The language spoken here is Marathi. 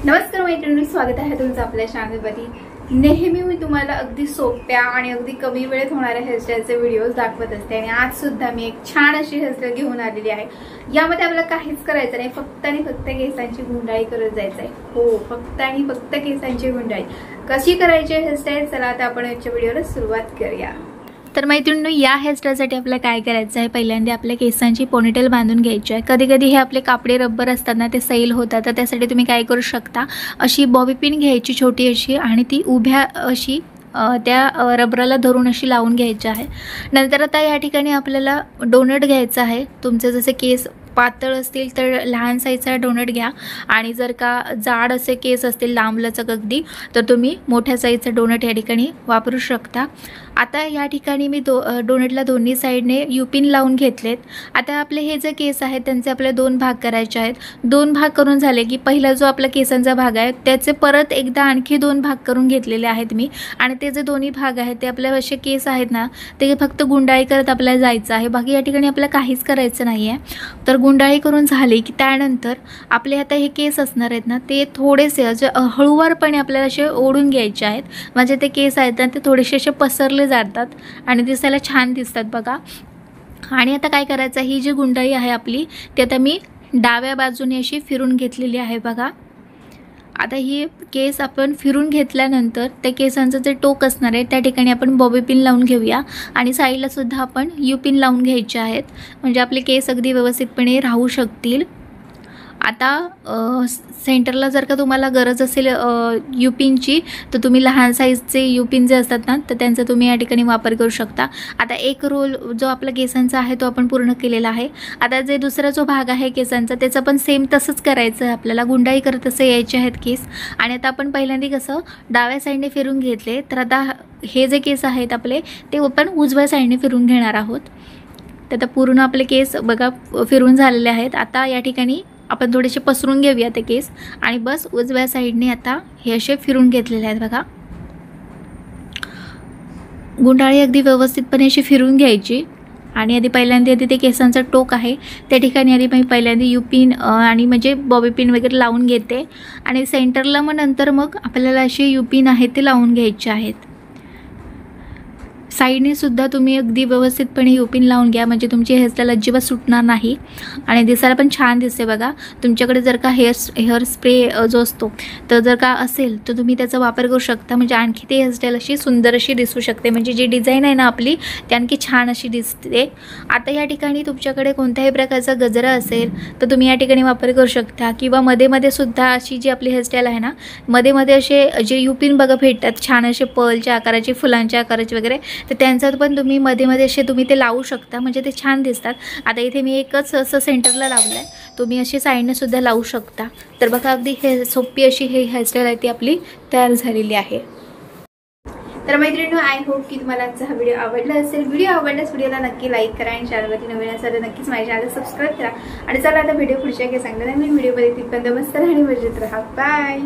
नमस्कार मैत्रिणी, स्वागत आहे तुमचं आपल्या चॅनलवरती। नेहमी मी तुम्हाला अगदी सोप्या आणि अगदी कमी वेळेत होणाऱ्या हेअरस्टाईलचे व्हिडिओज दाखवत असते आणि आज सुद्धा मी एक छान अशी हेअरस्टाईल घेऊन आलेली आहे। यामध्ये आपल्याला काहीच करायचं नाही, फक्त आणि फक्त केसांची गुंडाळी करत जायचं आहे। हो, फक्त आणि फक्त केसांची गुंडाळी कशी करायची हेअरस्टाईल, चला आता आपण याच्या व्हिडिओला सुरुवात करूया। तर मैत्रिणींनो, या हेअरस्टाईलसाठी आपल्याला काय करायचं आहे, पहिल्यांदा आपल्या केसांची पोनीटेल बांधून घ्यायची आहे। कधी कधी हे आपले कापडे रबर असतात ना, ते सैल होतात, तर त्यासाठी तुम्ही काय करू शकता, अशी बॉबी पिन घ्यायची छोटी अशी आणि ती उभ्या अशी त्या रबराला धरून अशी लावून घ्यायची आहे। नंतर आता या ठिकाणी आपल्याला डोनट घ्यायचा आहे। तुमचे जसे केस पातळ असतील तर लहान साईजचा डोनट घ्या आणि जर का जाड असे केस असतील लांबलचक अगदी, तर तुम्ही मोठ्या साईजचा डोनट या ठिकाणी वापरू शकता। आता या ठिकाणी मी डोनटला दोन्ही साईडने युपिन लावून घेतलेत। आता आपले हे जे केस आहेत त्यांचे आपले दोन भाग करायचे आहेत। दोन भाग करून झाले की पहिला जो आपला केसांचा भाग आहे त्याचे परत एकदा आणखी दोन भाग करून घेतलेले आहेत मी, आणि ते जे दोन्ही भाग आहेत ते आपले असे केस आहेत ना, ते फक्त गुंडाळी करत आपल्याला जायचं आहे। बाकी या ठिकाणी आपल्याला काहीच करायचं नाही आहे। तर गुंडाळी करून झाली की त्यानंतर आपले आता हे केस असणार आहेत ना, ते थोडेसे असे हळूवारपणे आपल्याला असे ओढून घ्यायचे आहेत, म्हणजे ते केस आहेत ना ते थोडेसे असे पसरले जातात आणि दिसायला छान दिसतात बघा। आणि आता काय करायचं, ही जी गुंडाळी आहे आपली ती आता मी डाव्या बाजूने अशी फिरून घेतलेली आहे बघा। आता ही केस आपण फिरून घेतल्यानंतर त्या केसांचं जे टोक असणार आहे त्या ठिकाणी आपण बॉबी पिन लावून घेऊया आणि साईडला सुद्धा आपण यू पिन लावून घ्यायचे आहेत, म्हणजे आपले केस अगदी व्यवस्थितपणे राहू शकतील। आता सेंटरला जर का तुम्हाला गरज असेल यू पिनची, तर तुम्ही लहान साईजचे यू पिन जे असतात ना, तर त्यांचा तुम्ही या ठिकाणी वापर करू शकता। आता एक रोल जो आपला केसांचा आहे तो आपण पूर्ण केलेला आहे। आता जे दुसरा जो भाग आहे केसांचा त्याचं पण सेम तसंच करायचं आहे आपल्याला, गुंडाळी करत असे यायचे आहेत केस। आणि आता आपण पहिल्यांदा कसं डाव्या साईडने फिरून घेतले, तर आता हे जे केस आहेत आपले ते आपण उजव्या साईडने फिरून घेणार आहोत। तर आता पूर्ण आपले केस बघा फिरून झालेले आहेत। आता या ठिकाणी आपण थोडेसे पसरून घेऊया ते केस आणि बस उजव्या साईडने आता हे असे फिरून घेतलेले आहेत बघा। गुंडाळी अगदी व्यवस्थितपणे अशी फिरून घ्यायची आणि आधी पहिल्यांदा ते केसांचं टोक आहे त्या ठिकाणी आधी मी पहिल्यांदा यू पिन आणि म्हणजे बॉबी पिन वगैरे लावून घेते आणि सेंटरला मग नंतर मग आपल्याला असे यू पिन आहेत ते लावून घ्यायचे आहेत। साईडने सुद्धा तुम्ही अगदी व्यवस्थितपणे यू पिन लावून घ्या, म्हणजे तुमची हेअरस्टाईल अजिबात सुटणार नाही आणि दिसायला पण छान दिसते बघा। तुमच्याकडे जर का हेअर स्प्रे जो असतो तर जर का असेल तर तुम्ही त्याचा वापर करू शकता, म्हणजे आणखी ते हेअरस्टाईल अशी सुंदर अशी दिसू शकते, म्हणजे जी डिझाईन आहे ना आपली ती आणखी छान अशी दिसते। आता या ठिकाणी तुमच्याकडे कोणत्याही प्रकारचा गजरा असेल तर तुम्ही या ठिकाणी वापर करू शकता, किंवा मध्ये मध्ये सुद्धा अशी जी आपली हेअरस्टाईल आहे ना, मध्ये मध्ये असे जे यू पिन बघा भेटतात छान असे पर्लच्या आकाराचे, फुलांच्या आकाराचे वगैरे, तर त्यांच्यात पण तुम्ही मध्ये मध्ये असे तुम्ही ते लावू शकता, म्हणजे ते छान दिसतात। आता इथे मी एकच असं सेंटरला लावलं आहे, तुम्ही अशी साईडने सुद्धा लावू शकता। तर बघा अगदी हे सोपी अशी हे हेअरस्टाईल आहे ती आपली तयार झालेली आहे। तर मैत्रिणींनो, आय होप की तुम्हाला आजचा हा व्हिडिओ आवडला असेल। व्हिडिओ आवडल्यास व्हिडिओला नक्की लाईक करा आणि चॅनलवरती नवीन असाल तर नक्कीच माझ्या चॅनल सबस्क्राईब करा। आणि चला आता व्हिडिओ पुढच्या काही चांगल्या नवीन व्हिडिओमध्ये तिथपर्यंत मस्त आणि मजेत राहा। बाय।